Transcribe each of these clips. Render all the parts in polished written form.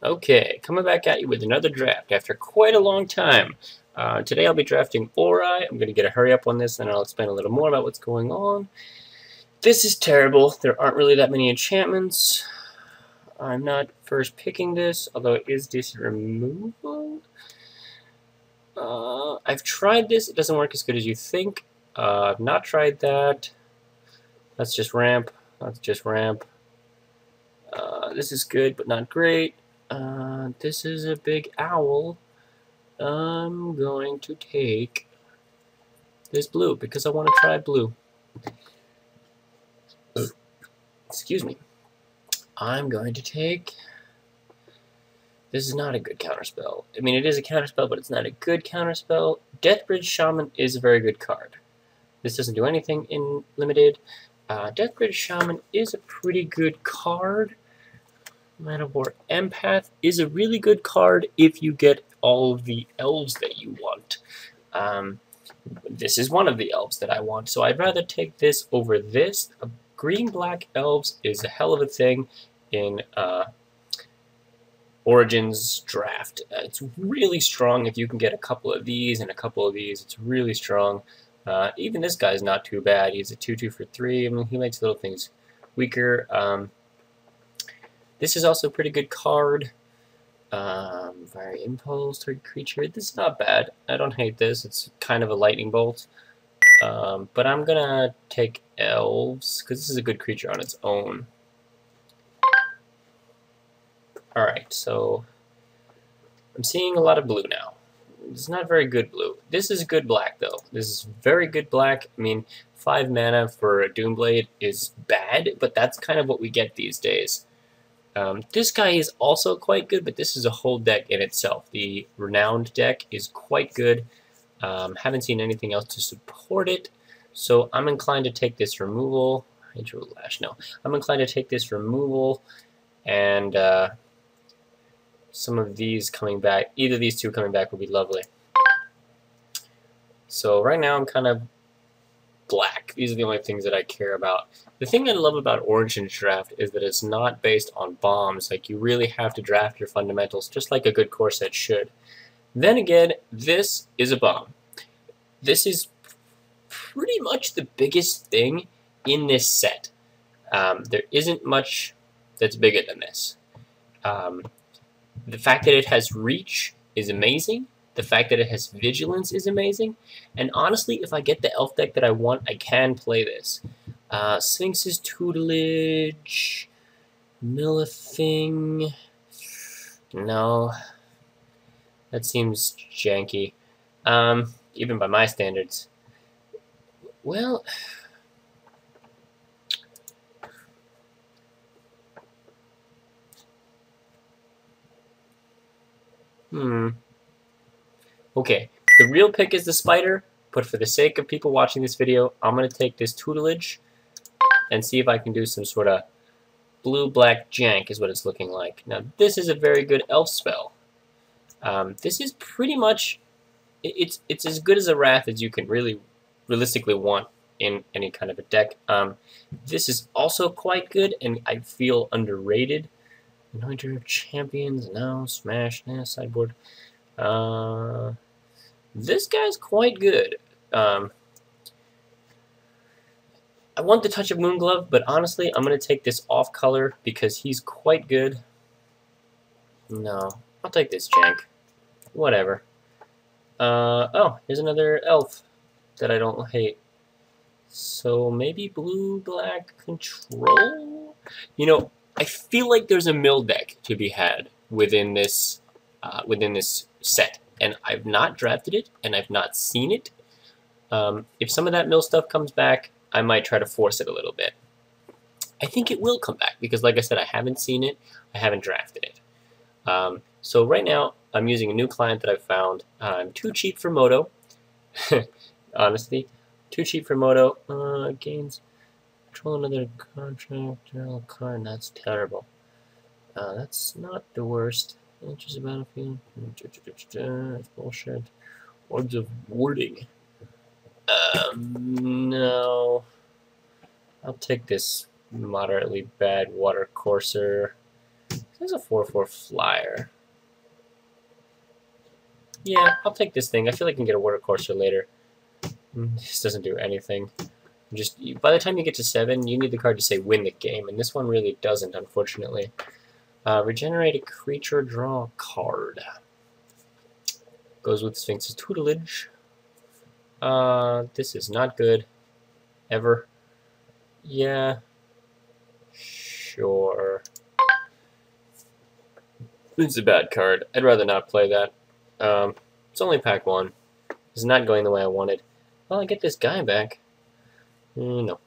Okay, coming back at you with another draft after quite a long time. Today I'll be drafting ORI. I'm going to get a hurry up on this, and I'll explain a little more about what's going on. This is terrible. There aren't really that many enchantments. I'm not first picking this, although it is decent removal. I've tried this. It doesn't work as good as you think. I've not tried that. Let's just ramp. Let's just ramp. This is good, but not great. This is a big owl. I'm going to take this blue because I want to try blue. Excuse me. I'm going to take... This is not a good counterspell. I mean, it is a counterspell, but it's not a good counterspell. Deathbridge Shaman is a very good card. This doesn't do anything in limited. Deathbridge Shaman is a pretty good card. Manowar Empath is a really good card if you get all of the elves that you want. This is one of the elves that I want, so I'd rather take this over this. Green-black elves is a hell of a thing in Origins Draft. It's really strong if you can get a couple of these and a couple of these. It's really strong. Even this guy's not too bad. He's a 2/2 for 3. I mean, he makes little things weaker. This is also a pretty good card. Fire Impulse, target creature. This is not bad. I don't hate this. It's kind of a lightning bolt. But I'm gonna take elves, because this is a good creature on its own. Alright, so I'm seeing a lot of blue now. It's not very good blue. This is good black, though. This is very good black. I mean, 5 mana for a Doomblade is bad, but that's kind of what we get these days. This guy is also quite good, but this is a whole deck in itself. The Renowned deck is quite good. Haven't seen anything else to support it, so I'm inclined to take this removal. Hydro Lash, no. I'm inclined to take this removal, and some of these coming back, either of these two coming back would be lovely. So right now I'm kind of black. These are the only things that I care about. The thing I love about Origins Draft is that it's not based on bombs. Like, you really have to draft your fundamentals just like a good core set should. Then again, this is a bomb. This is pretty much the biggest thing in this set. There isn't much that's bigger than this. The fact that it has reach is amazing. The fact that it has vigilance is amazing. And honestly, if I get the elf deck that I want, I can play this. Sphinx's Tutelage, Millithing. No, that seems janky, even by my standards. Well, okay, the real pick is the spider, but for the sake of people watching this video, I'm going to take this Tutelage and see if I can do some sort of blue-black jank is what it's looking like. Now, this is a very good elf spell. This is pretty much, it's as good as a Wrath as you can really realistically want in any kind of a deck. This is also quite good, and I feel underrated. Anointer of Champions, no. Smash, no. Sideboard. This guy's quite good. I want the Touch of Moonglove, but honestly, I'm going to take this off color because he's quite good. No, I'll take this jank. Whatever. Oh, here's another elf that I don't hate. So maybe blue-black control? You know, I feel like there's a mill deck to be had within this set, and I've not drafted it, and I've not seen it. If some of that mill stuff comes back, I might try to force it a little bit. I think it will come back because, like I said, I haven't seen it, I haven't drafted it. So right now, I'm using a new client that I've found. I'm too cheap for Moto, honestly. Too cheap for Moto. Gains. Control another contract, card. That's terrible. That's not the worst. Enters the battlefield. That's bullshit. Orbs of Warding. No. I'll take this moderately bad Water Courser. There's a 4/4 flyer. Yeah, I'll take this thing. I feel like I can get a Watercourser later. This doesn't do anything. Just by the time you get to 7, you need the card to say win the game, and this one really doesn't, unfortunately. Regenerate a creature, draw a card. Goes with Sphinx's tutelage. This is not good. Ever. Yeah. Sure. It's a bad card. I'd rather not play that. It's only pack 1. It's not going the way I wanted. Well, I get this guy back. No.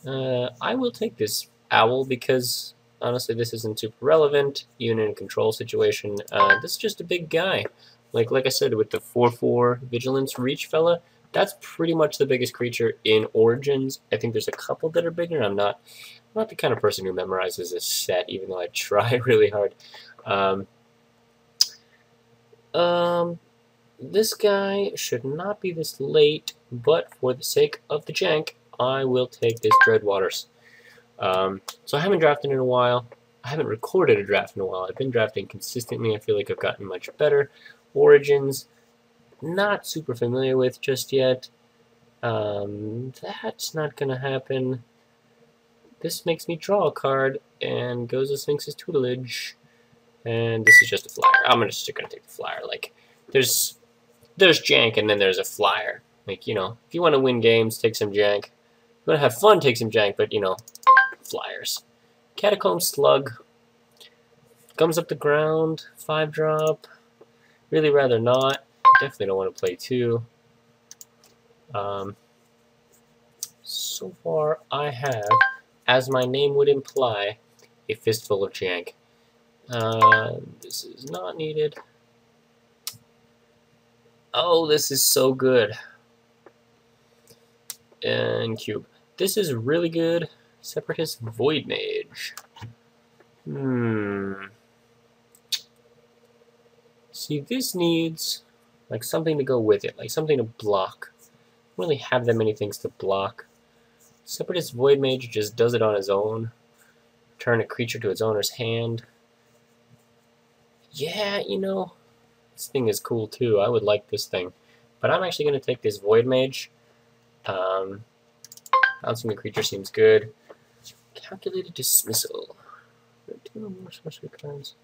I will take this owl because, honestly, this isn't super relevant, even in a control situation. This is just a big guy. Like I said, with the 4/4 Vigilance Reach fella, that's pretty much the biggest creature in Origins. I think there's a couple that are bigger. I'm not the kind of person who memorizes a set, even though I try really hard. This guy should not be this late, but for the sake of the jank, I will take this Dreadwaters. So I haven't drafted in a while. I haven't recorded a draft in a while. I've been drafting consistently. I feel like I've gotten much better. Origins, not super familiar with just yet. That's not going to happen. This makes me draw a card and goes to Sphinx's tutelage. And this is just a flyer. I'm just going to take the flyer. Like, there's jank and then there's a flyer. Like, you know, if you want to win games, take some jank. If you want to have fun, take some jank, but, you know, flyers. Catacomb Slug. Comes up the ground. 5-drop. Really rather not. Definitely don't want to play 2. So far, I have, as my name would imply, a fistful of jank. This is not needed. Oh, this is so good. And cube. This is really good. Separatist Void Mage. See, this needs like something to go with it, like something to block. I don't really have that many things to block. Separatist Void Mage just does it on his own. Turn a creature to its owner's hand. Yeah, you know, this thing is cool too. I would like this thing. But I'm actually going to take this Void Mage. Bouncing the creature seems good. Calculated Dismissal. 2 or more sorcery cards.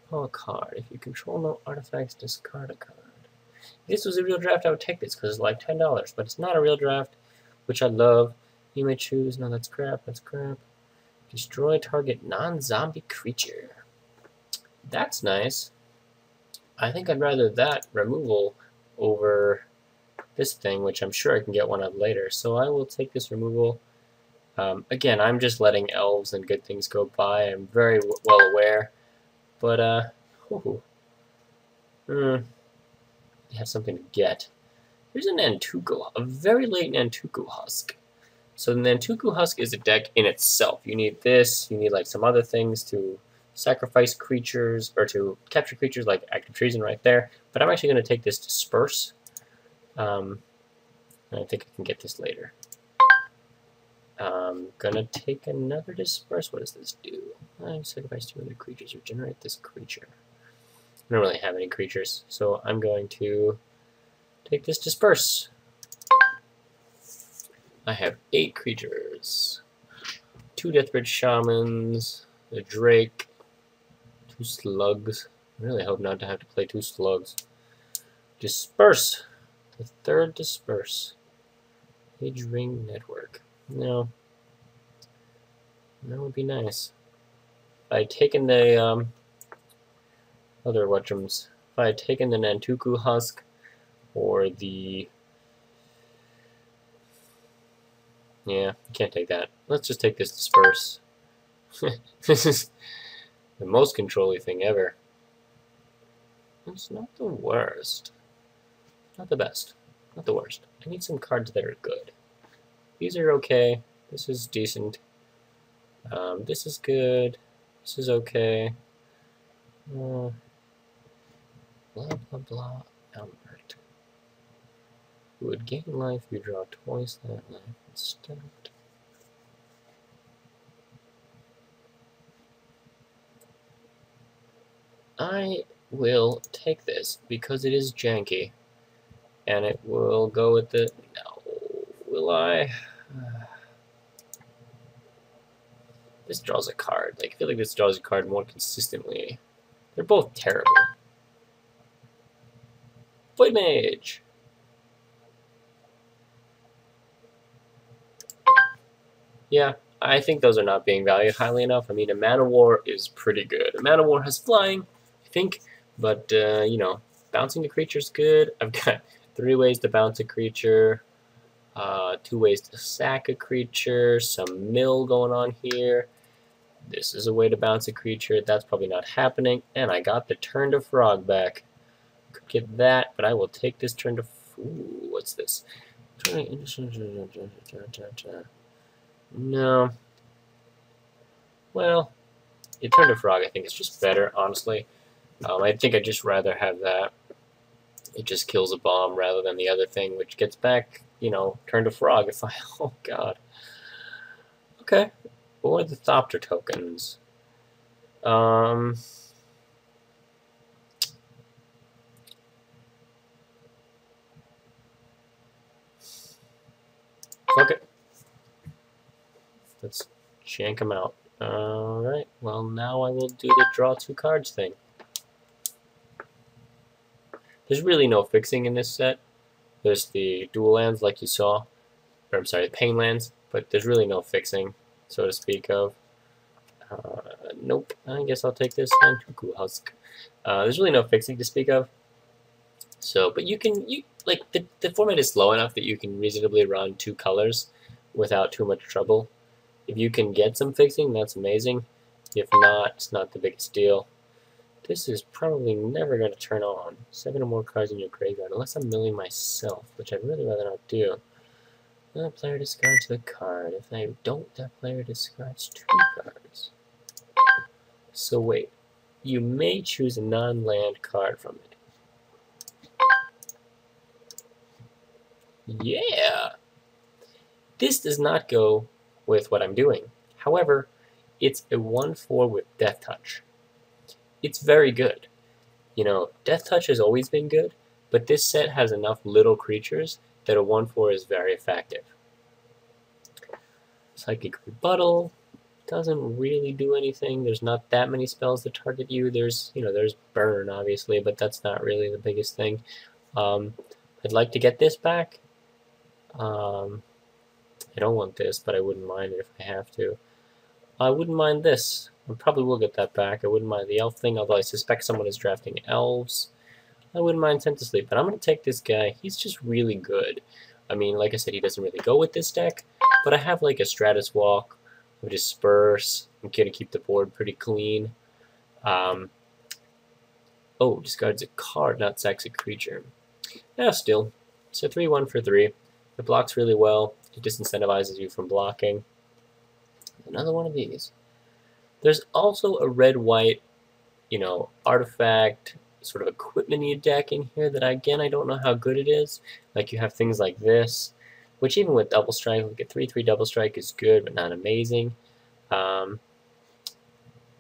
Draw a card. If you control no artifacts, discard a card. If this was a real draft, I would take this because it's like $10. But it's not a real draft, which I love. You may choose. No, that's crap. That's crap. Destroy target non-zombie creature. That's nice. I think I'd rather that removal over this thing, which I'm sure I can get one of later. So I will take this removal. Again, I'm just letting elves and good things go by. I'm very well aware. But, you have something to get. Here's a Nantuko, a very late Nantuko Husk. So the Nantuko Husk is a deck in itself. You need this, you need like some other things to sacrifice creatures, or to capture creatures like Active Treason right there. But I'm actually going to take this Disperse. And I think I can get this later. I'm gonna take another Disperse. What does this do? I sacrifice 2 other creatures. Regenerate this creature. I don't really have any creatures, so I'm going to take this Disperse. I have 8 creatures. 2 Deathbridge Shamans, a Drake, 2 Slugs. I really hope not to have to play 2 Slugs. Disperse. The 3rd Disperse. Age Ring Network. No. That would be nice. If I had taken the other whatchums, if I had taken the Nantuko Husk or the... Yeah, I can't take that. Let's just take this Disperse. This is the most control-y thing ever. It's not the worst. Not the best. Not the worst. I need some cards that are good. These are okay. This is decent. This is good. This is okay. Blah, blah, blah. Albert. You would gain life, you draw twice that life instead. I will take this because it is janky. And it will go with the... No, will I? This draws a card. Like, I feel like this draws a card more consistently. They're both terrible. Void Mage! Yeah, I think those are not being valued highly enough. I mean, a Mana War is pretty good. A Mana War has flying, I think, but, you know, bouncing the creature's good. I've got 3 ways to bounce a creature, 2 ways to sack a creature, some mill going on here. This is a way to bounce a creature. That's probably not happening. And I got the Turn to Frog back. Could get that, but I will take this Turn to... Ooh, what's this? No. Well, the Turn to Frog I think is just better, honestly. I think I'd just rather have that. It just kills a bomb rather than the other thing, which gets back, you know, Turn to Frog if I... Oh, God. Okay. Or the Thopter tokens. Fuck it. Let's jank them out. Alright, well now I will do the draw 2 cards thing. There's really no fixing in this set. There's the dual lands like you saw. Or I'm sorry, the pain lands. But there's really no fixing, so to speak of. Nope, I guess I'll take this then. Cuckoo Husk. There's really no fixing to speak of. So, but you like, the format is slow enough that you can reasonably run 2 colors without too much trouble. If you can get some fixing, that's amazing. If not, it's not the biggest deal. This is probably never going to turn on. 7 or more cards in your graveyard, unless I'm milling myself, which I'd really rather not do. That player discards the card. If I don't, that player discards 2 cards. So wait, you may choose a non-land card from it. Yeah! This does not go with what I'm doing. However, it's a 1/4 with Death Touch. It's very good. You know, Death Touch has always been good, but this set has enough little creatures that a 1/4 is very effective. Psychic Rebuttal doesn't really do anything. There's not that many spells that target you. There's, you know, there's Burn, obviously, but that's not really the biggest thing. I'd like to get this back. I don't want this, but I wouldn't mind it if I have to. I wouldn't mind this. I probably will get that back. I wouldn't mind the elf thing, although I suspect someone is drafting elves. I wouldn't mind Sent to Sleep, but I'm going to take this guy. He's just really good. I mean, like I said, he doesn't really go with this deck, but I have like a Stratus Walk, or Disperse. I'm going to keep the board pretty clean. Oh, discards a card, not sacks a creature. Yeah, still. So 3/1 for 3. It blocks really well. It disincentivizes you from blocking. Another one of these. There's also a red-white, you know, artifact, sort of equipment-y deck in here that, again, I don't know how good it is. Like, you have things like this, which even with Double Strike, like a 3/3 Double Strike is good, but not amazing. I'm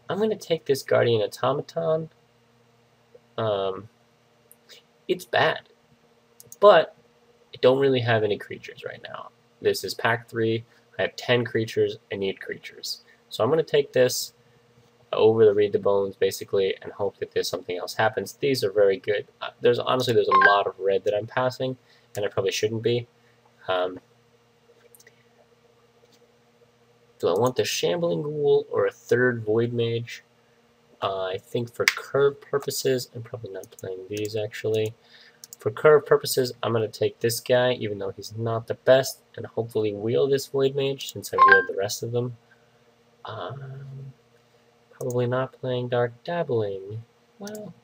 going to take this Guardian Automaton. It's bad, but I don't really have any creatures right now. This is pack 3. I have 10 creatures. I need creatures. So I'm going to take this over the Read the Bones, basically, and hope that there's something else happens. These are very good. Honestly, there's a lot of red that I'm passing, and I probably shouldn't be. Do I want the Shambling Ghoul or a 3rd Void Mage? I think for curve purposes, I'm probably not playing these, actually. For curve purposes, I'm going to take this guy, even though he's not the best, and hopefully wheel this Void Mage, since I wheeled the rest of them. Probably not playing Dark Dabbling. Well,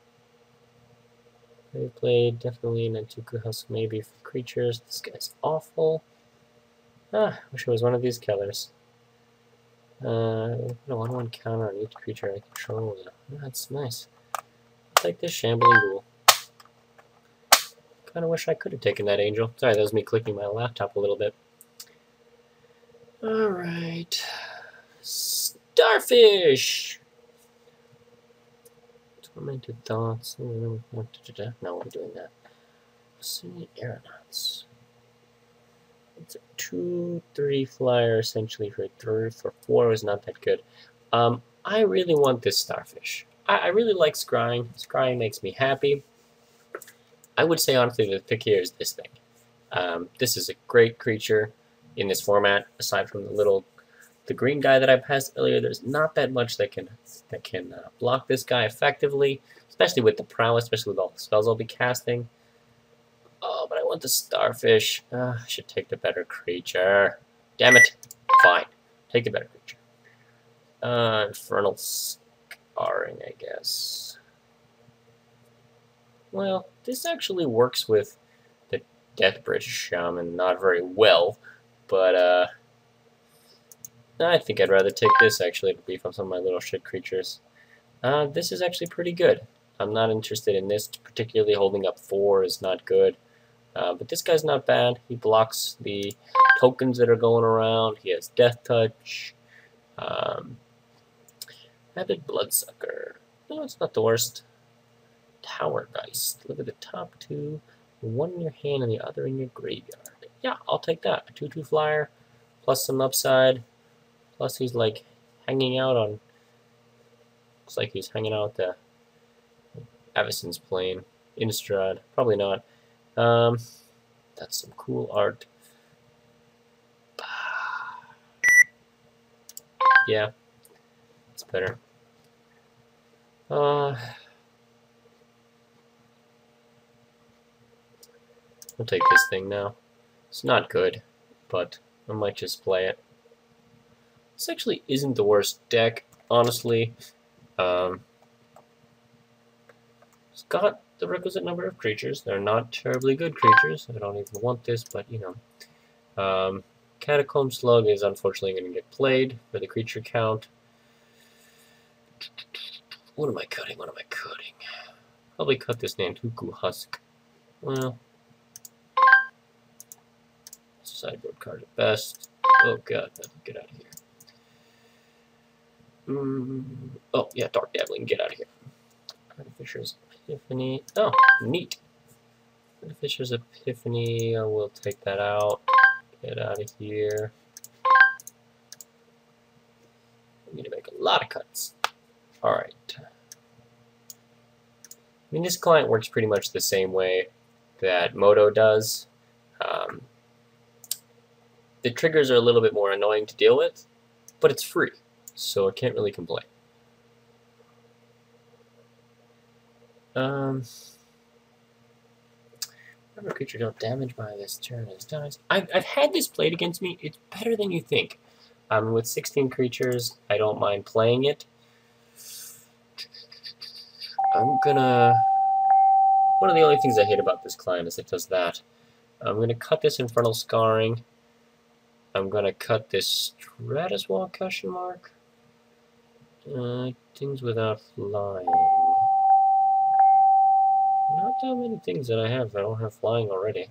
I played definitely Nantuku Husk maybe for creatures. This guy's awful. Wish it was one of these killers. Put a 1/1 counter on each creature I control. That's nice. I'll take this Shambling Ghoul. Kind of wish I could have taken that Angel. Sorry, that was me clicking my laptop a little bit. Alright. Starfish! Tormented Thoughts. No, we're doing that. Ascending Aeronauts. It's a 2/3 flyer essentially for 3 for 4 is not that good. I really want this starfish. I really like scrying. Scrying makes me happy. I would say honestly the pick here is this thing. This is a great creature in this format. Aside from the green guy that I passed earlier, there's not that much that can block this guy effectively, especially with the prowess, especially with all the spells I'll be casting. Oh, but I want the starfish. I should take the better creature. Damn it. Fine. Take the better creature. Infernal Scarring, I guess. Well, this actually works with the Deathbridge Shaman not very well, but I think I'd rather take this actually to beef up some of my little shit creatures. This is actually pretty good. I'm not interested in this, particularly holding up 4 is not good. But this guy's not bad. He blocks the tokens that are going around. He has Death Touch. Avid Bloodsucker. No, it's not the worst. Tower Geist. Look at the top 2. One in your hand and the other in your graveyard. Yeah, I'll take that. A 2/2 flyer, plus some upside. Plus he's like hanging out on... Looks like he's hanging out the Avacyn's plane. Innistrad. Probably not. That's some cool art. Yeah, it's better. We'll take this thing now. It's not good, but I might just play it. This actually isn't the worst deck, honestly. It's got the requisite number of creatures. They're not terribly good creatures. I don't even want this, but you know. Catacomb Slug is unfortunately going to get played for the creature count. What am I cutting? What am I cutting? Probably cut this Nantuku Husk. Well, sideboard card at best. Oh god, get out of here. Oh yeah, Dark Dabbling, get out of here. Artificer's Epiphany. Oh, neat. Artificer's Epiphany, I will take that out. Get out of here. I need to make a lot of cuts. Alright. I mean, this client works pretty much the same way that Moto does. The triggers are a little bit more annoying to deal with, but it's free, so I can't really complain. Whenever a creature dealt damage by this turn is dies. I've had this played against me. It's better than you think. With 16 creatures, I don't mind playing it. I'm gonna... One of the only things I hate about this client is it does that. I'm gonna cut this Infernal Scarring. I'm gonna cut this Stratus Wall question mark. Things without flying. Not that many things that I have. I don't have flying already.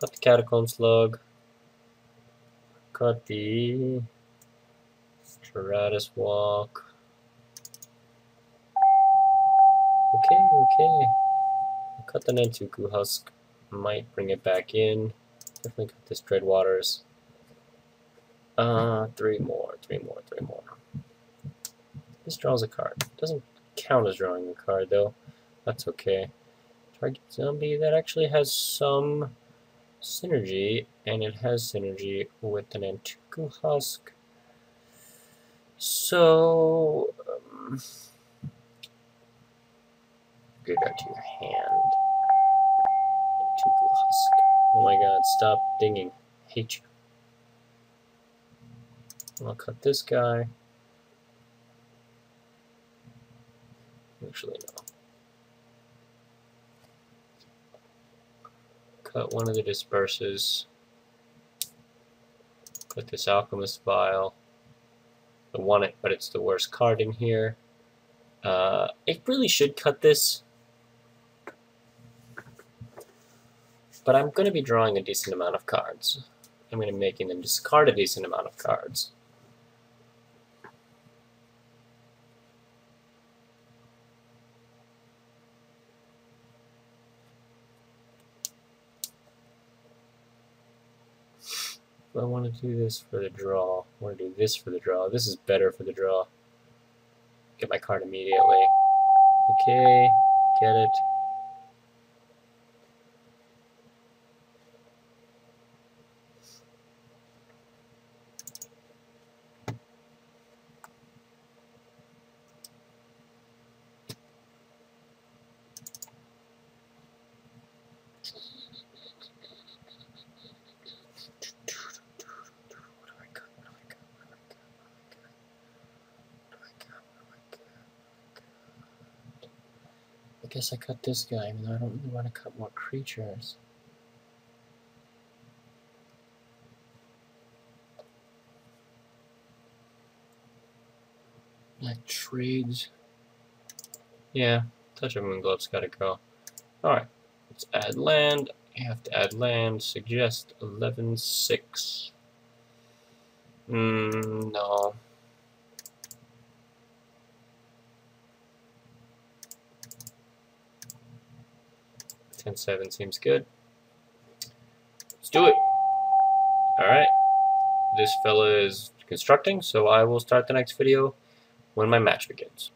Cut the Catacomb Slug. Cut the Stratus Walk. Okay. Cut the Nantuku Husk. Might bring it back in. Definitely cut this Dreadwaters. 3 more. This draws a card. Doesn't count as drawing a card though. That's okay. Target zombie, that actually has some synergy, and it has synergy with the Nantuku Husk. So, good out to your hand. Nantuku Husk. Oh my god, stop dinging. Hate you. I'll cut this guy. Actually, no. Cut one of the disperses. Cut this Alchemist Vial. I want it, but it's the worst card in here. It really should cut this. But I'm going to be drawing a decent amount of cards. I'm going to be making them discard a decent amount of cards. I want to do this for the draw. I want to do this for the draw. This is better for the draw. Get my card immediately. Okay, get it. I guess I cut this guy, even though I don't really want to cut more creatures. Like trades. Yeah, Touch of Moonglove's gotta go. Alright, let's add land. You have to add land. Suggest 11-6. No. 10-7 seems good. Let's do it. Alright. This fella is constructing, so I will start the next video when my match begins.